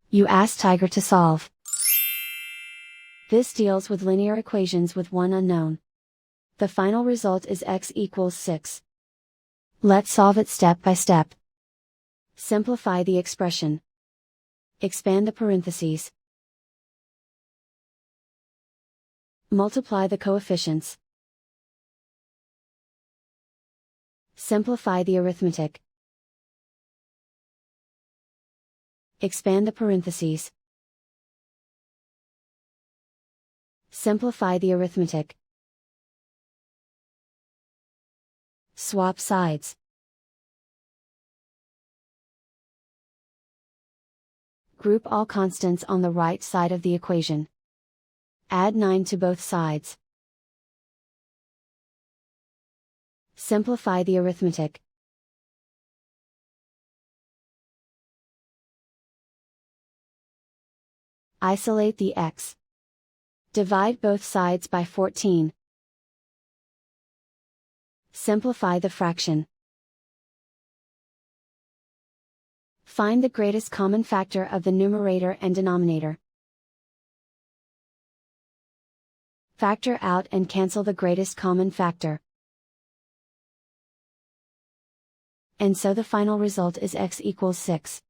You ask Tiger to solve. This deals with linear equations with one unknown. The final result is x equals 6. Let's solve it step by step. Simplify the expression. Expand the parentheses. Multiply the coefficients. Simplify the arithmetic. Expand the parentheses. Simplify the arithmetic. Swap sides. Group all constants on the right side of the equation. Add 9 to both sides. Simplify the arithmetic. Isolate the x. Divide both sides by 14. Simplify the fraction. Find the greatest common factor of the numerator and denominator. Factor out and cancel the greatest common factor. And so the final result is x equals 6.